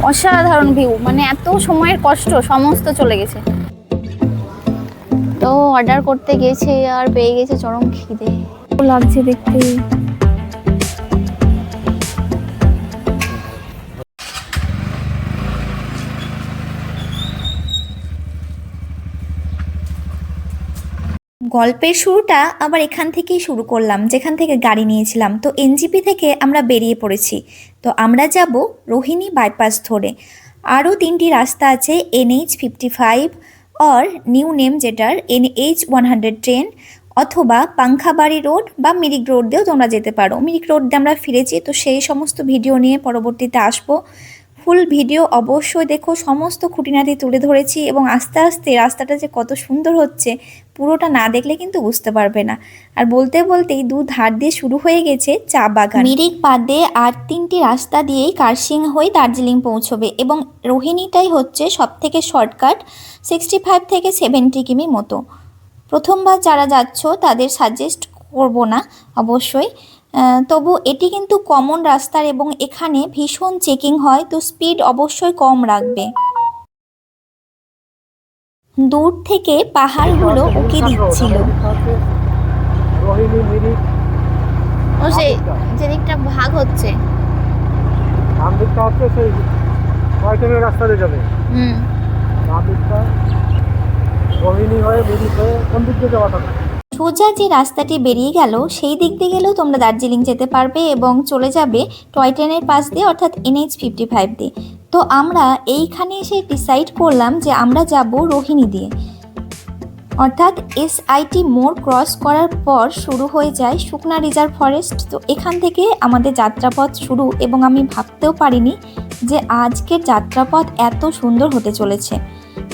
অসাধারণ ভিউ, মানে এত সময়ের কষ্ট সমস্ত চলে গেছে। তো অর্ডার করতে গেছে আর পেয়ে গেছে চরম খিদে লাগছে দেখতে। গল্পের শুরুটা আবার এখান থেকেই শুরু করলাম, যেখান থেকে গাড়ি নিয়েছিলাম। তো এনজিপি থেকে আমরা বেরিয়ে পড়েছি। তো আমরা যাব রোহিণী বাইপাস ধরে। আরও 3টি রাস্তা আছে, NH55 অর নিউ নেম যেটার NH110, অথবা পাংখাবাড়ি রোড বা মিরিক রোড দিয়েও তোমরা যেতে পারো। মিরিক রোড দিয়ে আমরা ফিরেছি, তো সেই সমস্ত ভিডিও নিয়ে পরবর্তীতে আসবো। ফুল ভিডিও অবশ্যই দেখো, সমস্ত খুঁটিনাটি তুলে ধরেছি এবং আস্তে আস্তে রাস্তাটা যে কত সুন্দর হচ্ছে পুরোটা না দেখলে কিন্তু বুঝতে পারবে না। আর বলতে বলতেই দু ধার দিয়ে শুরু হয়ে গেছে চা বাগান। মিরিক বাদে আর 3টি রাস্তা দিয়েই কার্শিয়াং হয়ে দার্জিলিং পৌঁছবে এবং রোহিণীটাই হচ্ছে সব থেকে শর্টকাট, 65 থেকে 70 কিমি মতো। প্রথমবার যারা যাচ্ছ তাদের সাজেস্ট করব না অবশ্যই, তবু এটি কিন্তু কমন রাস্তার এবং এখানে ভীষণ চেকিং হয়, তো স্পিড অবশ্যই কম রাখবে। দূর থেকে পাহাড়গুলো উঁকি দিচ্ছিল। ও সেই যেদিকটা ভাগ হচ্ছে রাস্তা দিয়ে যাবে। সোজা যে রাস্তাটি বেরিয়ে গেল সেই দিক দিয়ে গেলেও তোমরা দার্জিলিং যেতে পারবে এবং চলে যাবে টয় ট্রেনের পাশ দিয়ে, অর্থাৎ NH55 দিয়ে। তো আমরা এইখানে এসে ডিসাইড করলাম যে আমরা যাব রোহিণী দিয়ে, অর্থাৎ SIT মোড় ক্রস করার পর শুরু হয়ে যায় সুকনা রিজার্ভ ফরেস্ট। তো এখান থেকে আমাদের যাত্রাপথ শুরু এবং আমি ভাবতেও পারিনি যে আজকের যাত্রাপথ এত সুন্দর হতে চলেছে।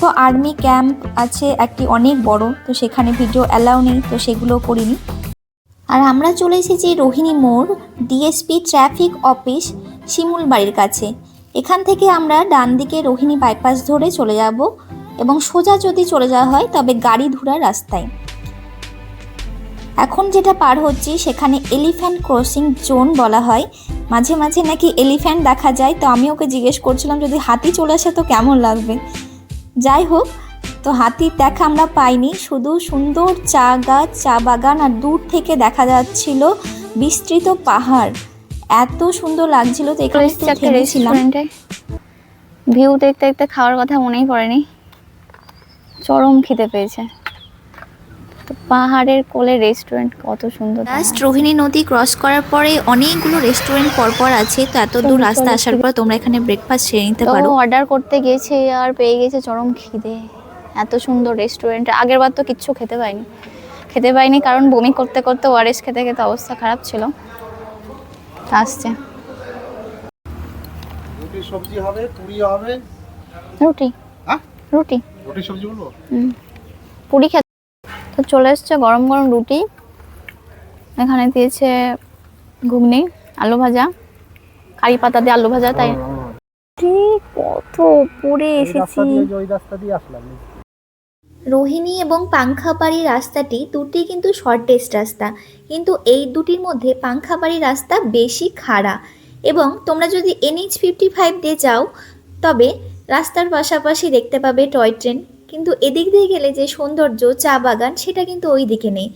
তো আর্মি ক্যাম্প আছে একটি অনেক বড়, তো সেখানে ভিডিও অ্যালাউ নেই, তো সেগুলো করিনি। আর আমরা চলে এসেছি রোহিণী মোড়, DSP ট্রাফিক অফিস শিমুল বাড়ির কাছে। এখান থেকে আমরা ডান দিকে রোহিণী বাইপাস ধরে চলে যাব এবং সোজা যদি চলে যাওয়া হয় তবে গাড়িধুরার রাস্তায়। এখন যেটা পার হচ্ছি সেখানে এলিফ্যান্ট ক্রসিং জোন বলা হয়। মাঝে মাঝে নাকি এলিফ্যান্ট দেখা যায়, তো আমি ওকে জিজ্ঞেস করছিলাম যদি হাতি চলে আসে তো কেমন লাগবে। যাই হোক, তো হাতির দেখা আমরা পাইনি, শুধু সুন্দর চা গাছ, চা বাগান আর দূর থেকে দেখা যাচ্ছিল বিস্তৃত পাহাড়। এত সুন্দর লাগছিল, তো এখানে থেমেছিলাম। ভিউ দেখতে দেখতে খাওয়ার কথা মনেই পড়েনি, চরম খিদে পেয়েছে। তো পাহাড়ের কোলে রেস্টুরেন্ট কত সুন্দর। লাস্ট রোহিণী নদী ক্রস করার পরে অনেকগুলো রেস্টুরেন্ট পরপর আছে, তো এত দূর রাস্তা আসার পর তোমরা এখানে ব্রেকফাস্ট সেরে নিতে পারো। অর্ডার করতে গেছে আর পেয়ে গেছে চরম খিদে। এত সুন্দর রেস্টুরেন্ট, আগের বার তো কিচ্ছু খেতে পাইনি কারণ বমি করতে করতে ওআরএস খেতে খেতে অবস্থা খারাপ ছিল। আসছে রুটি সবজি হবে, পুরি হবে। রুটি? হ্যাঁ রুটি সবজি বলবো। পুরি খেতে। তো চলে এসছে গরম গরম রুটি, এখানে দিয়েছে ঘুগনি, আলু ভাজা, কারি পাতা দিয়ে আলু ভাজা। তাই কত উপরে এসেছি। রোহিণী এবং পাংখাবাড়ি রাস্তাটি দুটি কিন্তু শর্টেস্ট রাস্তা, কিন্তু এই দুটির মধ্যে পাংখাবাড়ি রাস্তা বেশি খাড়া। এবং তোমরা যদি NH55 দিয়ে যাও তবে রাস্তার পাশাপাশি দেখতে পাবে টয় ট্রেন, কিন্তু এদিক দিয়ে গেলে যে সৌন্দর্য চা বাগান সেটা কিন্তু ওই দিকে নেই।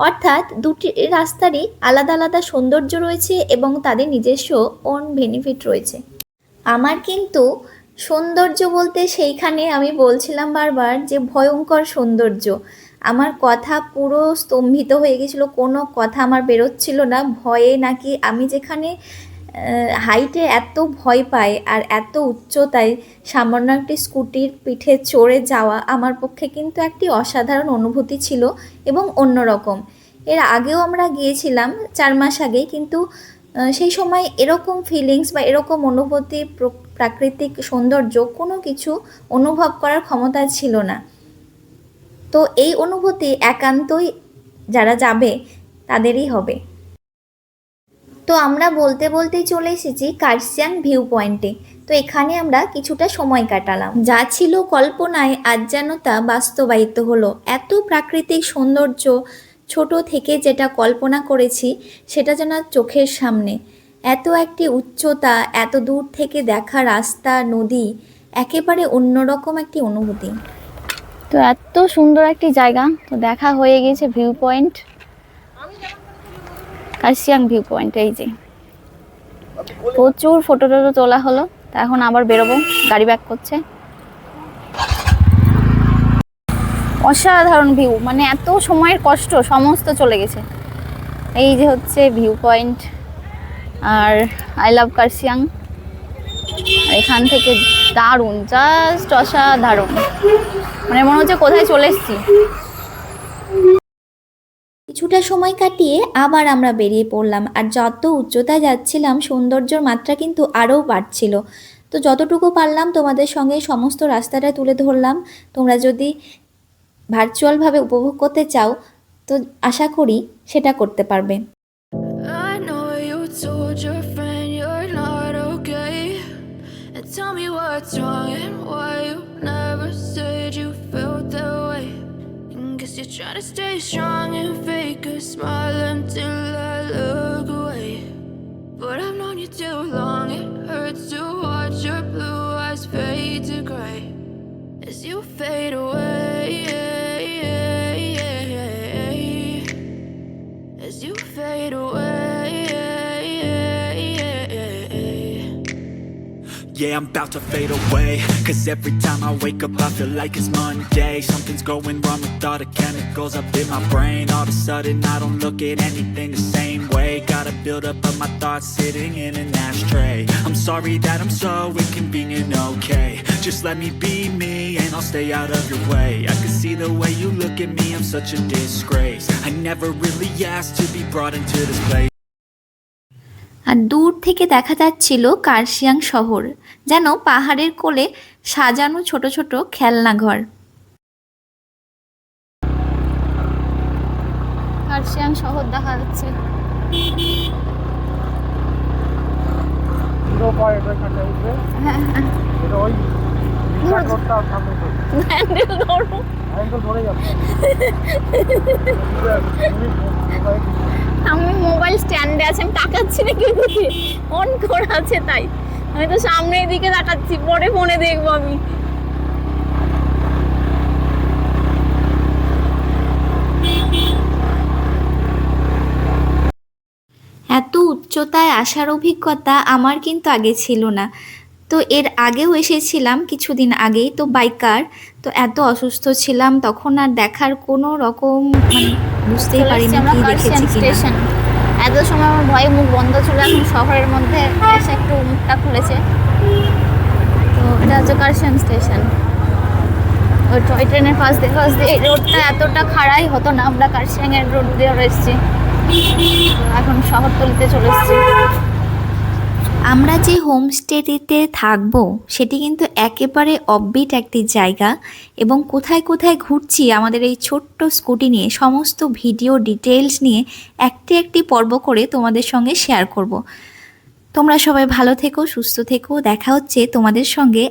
অর্থাৎ দুটি রাস্তারই আলাদা আলাদা সৌন্দর্য রয়েছে এবং তাদের নিজস্ব ওন বেনিফিট রয়েছে। আমার কিন্তু সৌন্দর্য বলতে সেইখানে আমি বলছিলাম বারবার যে ভয়ঙ্কর সৌন্দর্য। আমার কথা পুরো স্তম্ভিত হয়ে গেছিলো, কোনো কথা আমার বেরোচ্ছিল না ভয়ে, নাকি আমি যেখানে হাইটে এত ভয় পাই আর এত উচ্চতায় সামান্য একটি স্কুটির পিঠে চড়ে যাওয়া আমার পক্ষে কিন্তু একটি অসাধারণ অনুভূতি ছিল এবং অন্যরকম। এর আগেও আমরা গিয়েছিলাম 4 মাস আগে, কিন্তু সেই সময় এরকম ফিলিংস বা এরকম অনুভূতি, প্রাকৃতিক সৌন্দর্য কোনো কিছু অনুভব করার ক্ষমতা ছিল না। তো এই অনুভূতি একান্তই যারা যাবে তাদেরই হবে। তো আমরা বলতে বলতেই চলে এসেছি কার্শিয়াং ভিউ পয়েন্টে। তো এখানে আমরা কিছুটা সময় কাটালাম। যা ছিল কল্পনায় আজ যেন তা বাস্তবায়িত হলো। এত প্রাকৃতিক সৌন্দর্য, ছোট থেকে যেটা কল্পনা করেছি সেটা যেন চোখের সামনে। এত একটি উচ্চতা, এত দূর থেকে দেখা রাস্তা, নদী, একেবারে অন্যরকম একটি অনুভূতি। তো এত সুন্দর একটি জায়গা, তো দেখা হয়ে গেছে view point, Kurseong view point. এই যে প্রচুর ফটো টটো তোলা হলো, তা এখন আবার বেরোবো, গাড়ি ব্যাক করছে। অসাধারণ ভিউ, মানে এত সময়ের কষ্ট সমস্ত চলে গেছে। এই যে হচ্ছে ভিউ পয়েন্ট, আর আই লাভ কার্শিয়াং। এখান থেকে দারুণ, জাস্ট অসাধারণ, মানে মনে হচ্ছে কোথায় চলে এসেছি। কিছুটা সময় কাটিয়ে আবার আমরা বেরিয়ে পড়লাম, আর যত উচ্চতায় যাচ্ছিলাম সৌন্দর্যর মাত্রা কিন্তু আরও বাড়ছিল। তো যতটুকু পারলাম তোমাদের সঙ্গে সমস্ত রাস্তাটা তুলে ধরলাম। তোমরা যদি ভার্চুয়ালভাবে উপভোগ করতে চাও তো আশা করি সেটা করতে পারবে। I know you told your friend you're not okay. And tell me what's wrong and why you never said you felt that way. And guess you're trying to stay strong and fake a smile until I look away. But I've known you too long, it hurts to watch your blue eyes fade to gray as you fade away. As you fade away. Yeah, I'm about to fade away. Cause every time I wake up I feel like it's Monday. Something's going wrong with all the chemicals up in my brain. All of a sudden I don't look at anything the same way. Gotta build up of my thoughts sitting in an ashtray. I'm sorry that I'm so inconvenient, okay. Just let me be me and I'll stay out of your way. I can see the way you look at me, I'm such a disgrace. I never really asked to be brought into this place. আর দূর থেকে দেখা যাচ্ছিল কার্শিয়াং শহর, যেন পাহাড়ের কোলে সাজানো ছোট ছোট খেলনা ঘর। কার্শিয়াং শহর দেখা যাচ্ছে। 0.8 উঠবে। এটা ওই বিশাল রোডটা সামনে তো। হ্যান্ডেল ধরো। আইনটা ধরে যাবে। আমি মোবাইল স্ট্যান্ডে আছে, আমি তাকাচ্ছি না কেউ দিকে, অন করা আছে তাই। আমি তো সামনের দিকে তাকাচ্ছি, পরে ফোনে দেখবো আমি। এত উচ্চতায় আসার অভিজ্ঞতা আমার কিন্তু আগে ছিল না। তো এর আগেও এসেছিলাম কিছুদিন আগেই, তো বাইকার, তো এত অসুস্থ ছিলাম তখন আর দেখার কোনো রকম মানে বুঝতেই চলে পারিনি এসেছি আমরা কি কার্শিয়াং দেখেছি কিনা। স্টেশন। এত সময় আমার ভয়ে মুখ বন্ধ ছিল, এখন শহরের মধ্যে এসে একটু মুখটা খুলেছে। তো এটা হচ্ছে কার্শিয়াং স্টেশন। ওই টয় ট্রেনের পাশ দিয়ে এই রোডটা এতটা খাড়াই হতো না, আমরা কার্শিয়াং এর রোড দিয়ে এসেছি। এখন শহরতলিতে চলে এসেছি। আমরা যে হোমস্টেটিতে থাকবো সেটি কিন্তু একেবারে অফবিট একটি জায়গা, এবং কোথায় কোথায় ঘুরছি আমাদের এই ছোট্ট স্কুটি নিয়ে সমস্ত ভিডিও ডিটেলস নিয়ে একটি একটি পর্ব করে তোমাদের সঙ্গে শেয়ার করব। তোমরা সবাই ভালো থেকো, সুস্থ থেকো, দেখা হচ্ছে তোমাদের সঙ্গে